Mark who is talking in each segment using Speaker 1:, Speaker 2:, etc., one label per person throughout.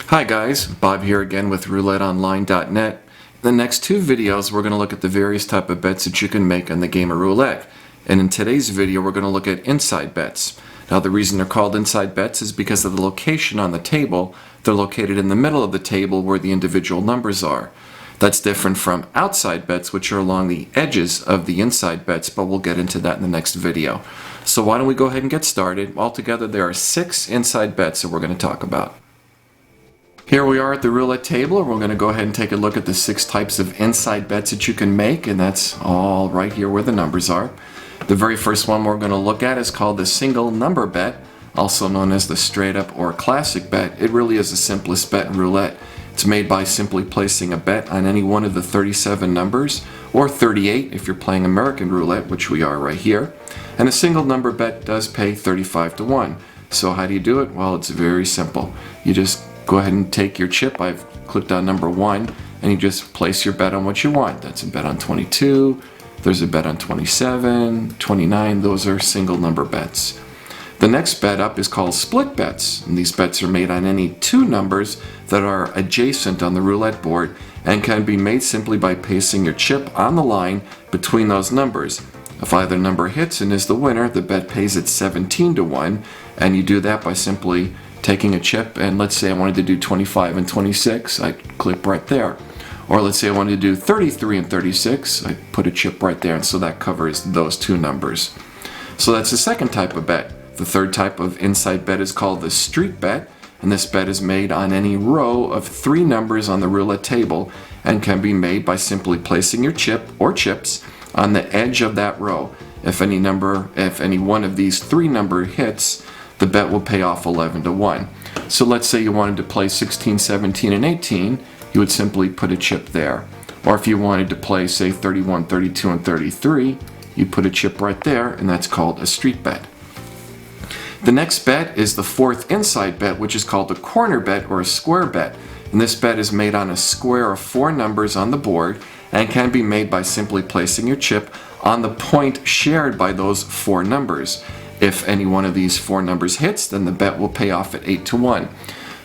Speaker 1: Hi guys, Bob here again with RouletteOnline.net. In the next two videos we're going to look at the various type of bets that you can make on the game of roulette. And in today's video we're going to look at inside bets. Now the reason they're called inside bets is because of the location on the table. They're located in the middle of the table where the individual numbers are. That's different from outside bets, which are along the edges of the inside bets, but we'll get into that in the next video. So why don't we go ahead and get started. Altogether there are 6 inside bets that we're going to talk about. Here we are at the roulette table, and we're going to go ahead and take a look at the 6 types of inside bets that you can make, and that's all right here where the numbers are. The very first one we're going to look at is called the single number bet, also known as the straight up or classic bet. It really is the simplest bet in roulette. It's made by simply placing a bet on any one of the 37 numbers, or 38 if you're playing American roulette, which we are right here. And a single number bet does pay 35 to 1. So how do you do it? Well, it's very simple. You just go ahead and take your chip. I've clicked on number 1, and you just place your bet on what you want. That's a bet on 22, there's a bet on 27, 29, those are single number bets. The next bet up is called split bets, and these bets are made on any 2 numbers that are adjacent on the roulette board and can be made simply by placing your chip on the line between those numbers. If either number hits and is the winner, the bet pays at 17 to 1, and you do that by simply taking a chip, and let's say I wanted to do 25 and 26, I click right there. Or let's say I wanted to do 33 and 36, I put a chip right there, and so that covers those 2 numbers. So that's the second type of bet. The third type of inside bet is called the street bet, and this bet is made on any row of 3 numbers on the roulette table and can be made by simply placing your chip or chips on the edge of that row. If any one of these 3 number hits, the bet will pay off 11 to 1. So let's say you wanted to play 16, 17, and 18, you would simply put a chip there. Or if you wanted to play, say, 31, 32, and 33, you put a chip right there, and that's called a street bet. The next bet is the fourth inside bet, which is called a corner bet or a square bet. And this bet is made on a square of 4 numbers on the board and can be made by simply placing your chip on the point shared by those 4 numbers. If any one of these 4 numbers hits, then the bet will pay off at 8 to 1.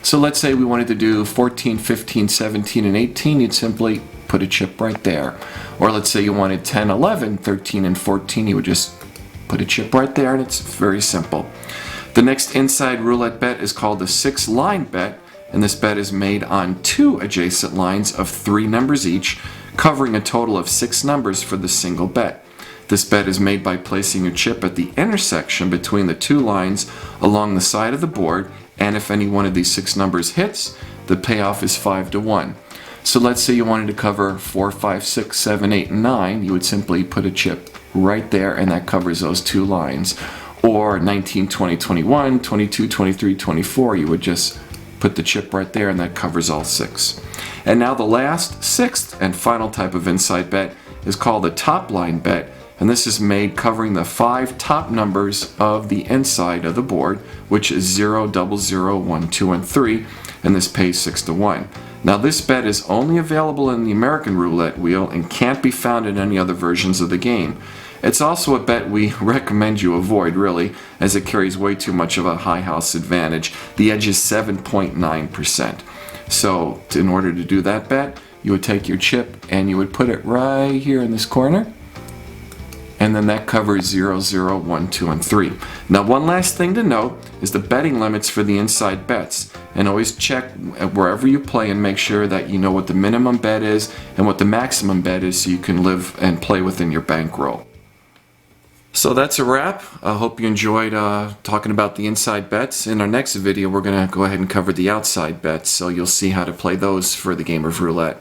Speaker 1: So let's say we wanted to do 14, 15, 17, and 18, you'd simply put a chip right there. Or let's say you wanted 10, 11, 13, and 14, you would just put a chip right there, and it's very simple. The next inside roulette bet is called the 6-line bet, and this bet is made on 2 adjacent lines of 3 numbers each, covering a total of 6 numbers for the single bet. This bet is made by placing your chip at the intersection between the 2 lines along the side of the board, and if any one of these 6 numbers hits, the payoff is 5 to 1. So let's say you wanted to cover 4, 5, 6, 7, 8, and 9, you would simply put a chip right there, and that covers those 2 lines. Or 19, 20, 21, 22, 23, 24, you would just put the chip right there, and that covers all 6. And now the last, 6th, and final type of inside bet is called the top line bet, and this is made covering the 5 top numbers of the inside of the board, which is 0, 00, 1, 2, and 3, and this pays 6 to 1. Now this bet is only available in the American roulette wheel and can't be found in any other versions of the game. It's also a bet we recommend you avoid, really, as it carries way too much of a high house advantage. The edge is 7.9%. So in order to do that bet, you would take your chip and you would put it right here in this corner, and then that covers 0, 0, 1, 2, and 3. Now one last thing to note is the betting limits for the inside bets. And always check wherever you play and make sure that you know what the minimum bet is and what the maximum bet is so you can live and play within your bankroll. So that's a wrap. I hope you enjoyed talking about the inside bets. In our next video we're going to go ahead and cover the outside bets, so you'll see how to play those for the game of roulette.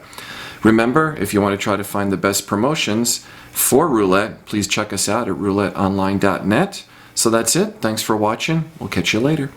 Speaker 1: Remember, if you want to try to find the best promotions for roulette, please check us out at RouletteOnline.net. So that's it. Thanks for watching. We'll catch you later.